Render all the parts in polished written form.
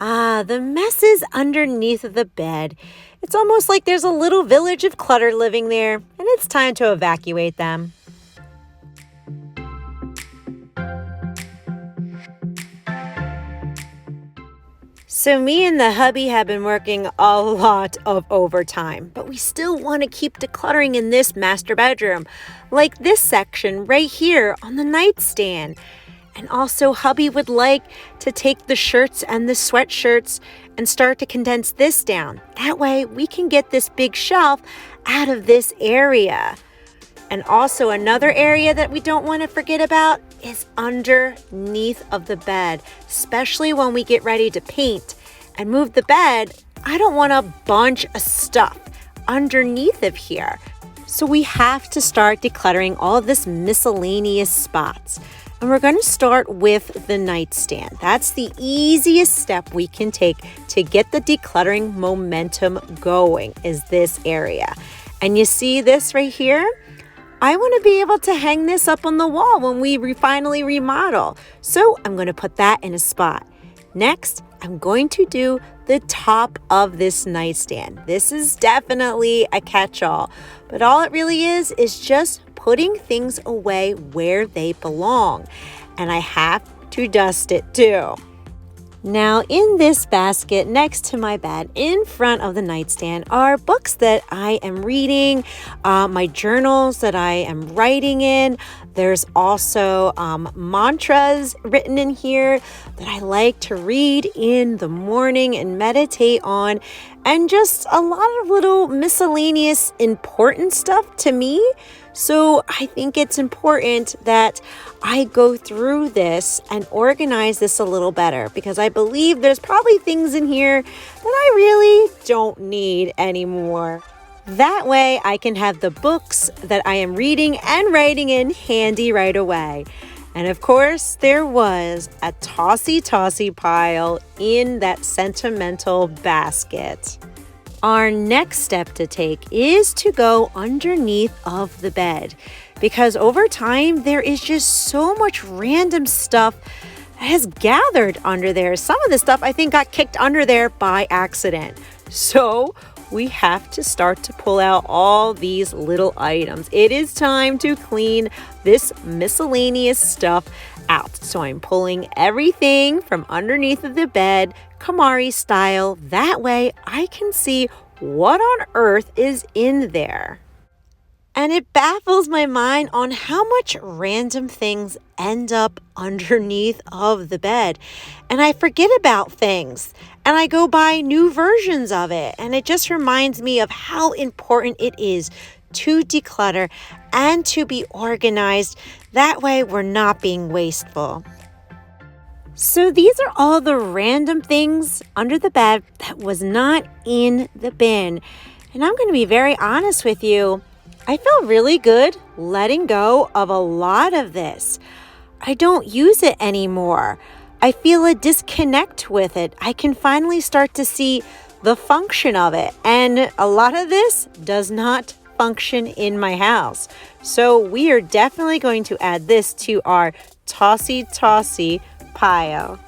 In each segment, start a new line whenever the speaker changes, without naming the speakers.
Ah, the messes underneath of the bed. It's almost like there's a little village of clutter living there, and it's time to evacuate them. So me and the hubby have been working a lot of overtime, but we still want to keep decluttering in this master bedroom, like this section right here on the nightstand. And also hubby would like to take the shirts and the sweatshirts and start to condense this down. That way we can get this big shelf out of this area. And also another area that we don't want to forget about is underneath of the bed, especially when we get ready to paint and move the bed. I don't want a bunch of stuff underneath of here. So we have to start decluttering all of this miscellaneous spots. And we're going to start with the nightstand. That's the easiest step we can take to get the decluttering momentum going, is this area. And you see this right here? I want to be able to hang this up on the wall when we finally remodel. So I'm going to put that in a spot. Next, I'm going to do the top of this nightstand. This is definitely a catch-all, but all it really is just putting things away where they belong. And I have to dust it too. Now, in this basket next to my bed in front of the nightstand are books that I am reading, my journals that I am writing in. There's also mantras written in here that I like to read in the morning and meditate on, and just a lot of little miscellaneous important stuff to me. So I think it's important that I go through this and organize this a little better, because I believe there's probably things in here that I really don't need anymore. That way I can have the books that I am reading and writing in handy right away. And of course, there was a tossy pile in that Sentimental basket. Our next step to take is to go underneath of the bed, because over time there is just so much random stuff that has gathered under there. Some of the stuff I think got kicked under there by accident. So we have to start to pull out all these little items. It is time to clean this miscellaneous stuff out. So I'm pulling everything from underneath of the bed, Konmari style. That way I can see what on earth is in there. And it baffles my mind on how much random things end up underneath of the bed. And I forget about things and I go buy new versions of it. And it just reminds me of how important it is to declutter and to be organized. That way we're not being wasteful. So these are all the random things under the bed that was not in the bin. And I'm going to be very honest with you. I feel really good letting go of a lot of this. I don't use it anymore. I feel a disconnect with it. I can finally start to see the function of it. And a lot of this does not function in my house. So we are definitely going to add this to our tossy pile.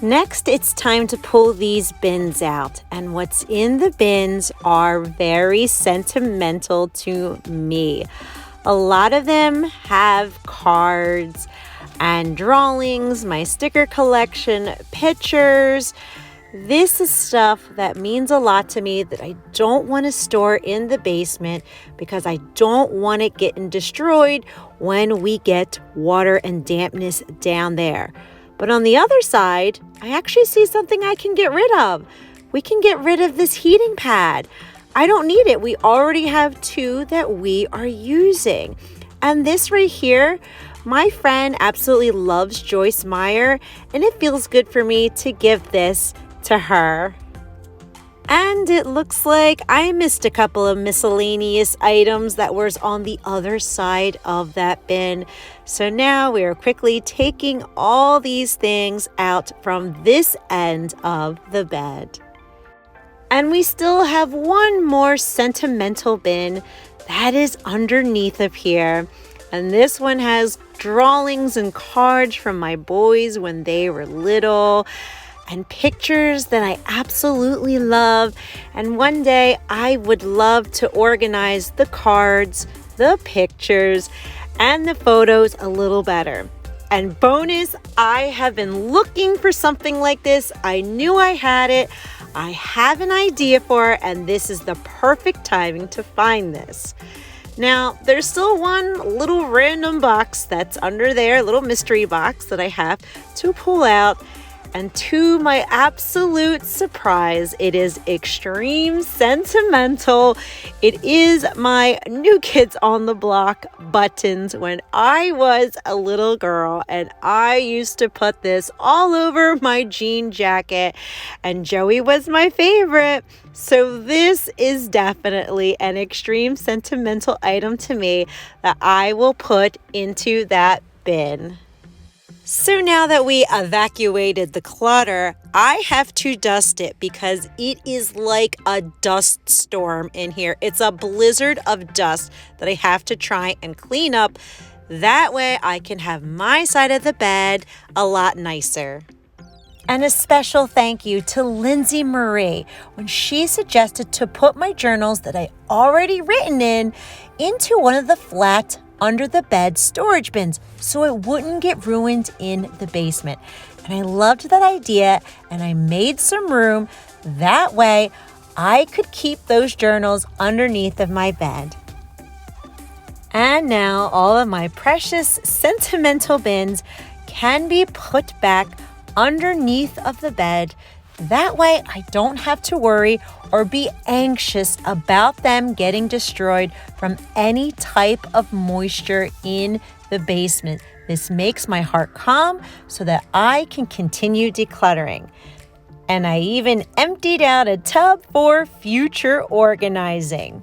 Next, it's time to pull these bins out, and what's in the bins are very sentimental to me. A lot of them have cards and drawings, my sticker collection, pictures. This is stuff that means a lot to me that I don't want to store in the basement, because I don't want it getting destroyed when we get water and dampness down there. But on the other side, I actually see something I can get rid of. We can get rid of this heating pad. I don't need it. We already have two that we are using. And this right here, my friend absolutely loves Joyce Meyer, and it feels good for me to give this to her. And it looks like I missed a couple of miscellaneous items that was on the other side of that bin. So now we are quickly taking all these things out from this end of the bed. And we still have one more sentimental bin that is underneath of here. And this one has drawings and cards from my boys when they were little. and pictures that I absolutely love. And one day I would love to organize the cards, the pictures, and the photos a little better. And bonus, I have been looking for something like this. I knew I had it. I have an idea for it, and this is the perfect timing to find this. Now, there's still one little random box that's under there, a little mystery box that I have to pull out. And to my absolute surprise, it is extreme sentimental. It is my New Kids on the Block buttons when I was a little girl, and I used to put this all over my jean jacket, and Joey was my favorite. So this is definitely an extreme sentimental item to me that I will put into that bin. So now that we evacuated the clutter, I have to dust it because it is like a dust storm in here. It's a blizzard of dust that I have to try and clean up. That way I can have my side of the bed a lot nicer. And a special thank you to Lindsay Marie when she suggested to put my journals that I already written in into one of the flat under the bed storage bins so it wouldn't get ruined in the basement. And I loved that idea, and I made some room. That way I could keep those journals underneath of my bed. And now all of my precious sentimental bins can be put back underneath of the bed. That way I don't have to worry or be anxious about them getting destroyed from any type of moisture in the basement. This makes my heart calm so that I can continue decluttering. And I even emptied out a tub for future organizing.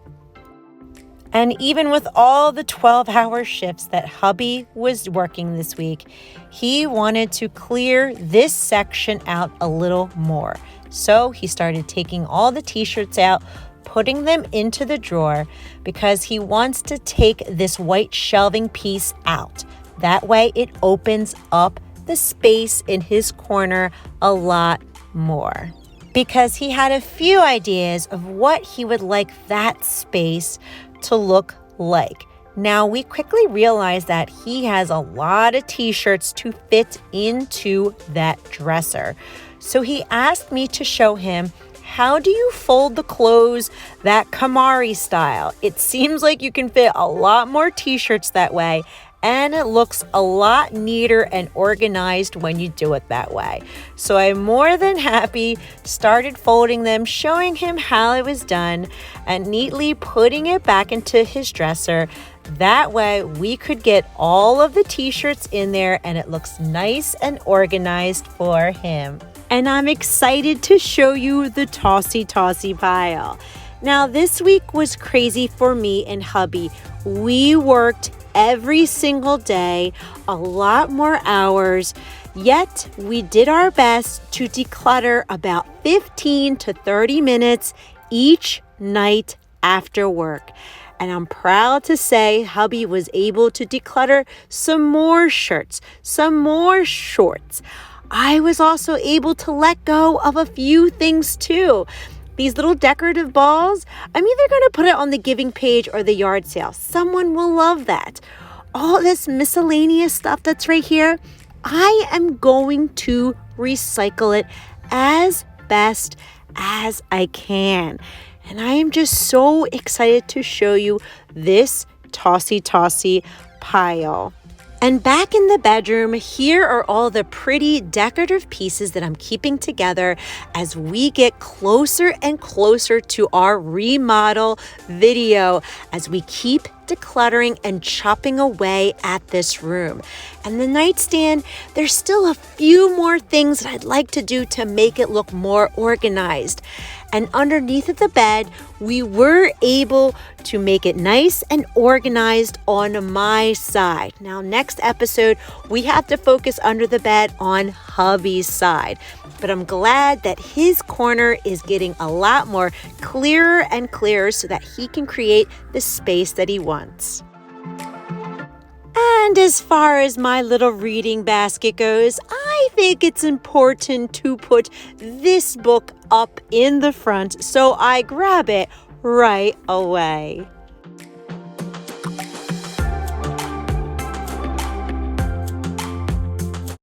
And even with all the 12-hour shifts that hubby was working this week, he wanted to clear this section out a little more. So he started taking all the t-shirts out, putting them into the drawer because he wants to take this white shelving piece out. That way it opens up the space in his corner a lot more. Because he had a few ideas of what he would like that space to look like. Now we quickly realized that he has a lot of t-shirts to fit into that dresser. So he asked me to show him, how do you fold the clothes that Konmari style? It seems like you can fit a lot more t-shirts that way, and it looks a lot neater and organized when you do it that way. So I'm more than happy, started folding them, showing him how it was done, and neatly putting it back into his dresser. That way we could get all of the t-shirts in there and it looks nice and organized for him. And I'm excited to show you the tossy pile. Now this week was crazy for me and hubby. We worked every single day, a lot more hours, yet we did our best to declutter about 15 to 30 minutes each night after work. And I'm proud to say hubby was able to declutter some more shirts, some more shorts. I was also able to let go of a few things too. These little decorative balls, I'm either going to put it on the giving page or the yard sale. Someone will love that. All this miscellaneous stuff that's right here, I am going to recycle it as best as I can. And I am just so excited to show you this tossy pile. And back in the bedroom, here are all the pretty decorative pieces that I'm keeping together as we get closer and closer to our remodel video, as we keep decluttering and chopping away at this room. And the nightstand, there's still a few more things that I'd like to do to make it look more organized. And underneath of the bed, we were able to make it nice and organized on my side. Now, next episode, we have to focus under the bed on hubby's side. But I'm glad that his corner is getting a lot more clearer and clearer so that he can create the space that he wants. And as far as my little reading basket goes, I think it's important to put this book up in the front so I grab it right away.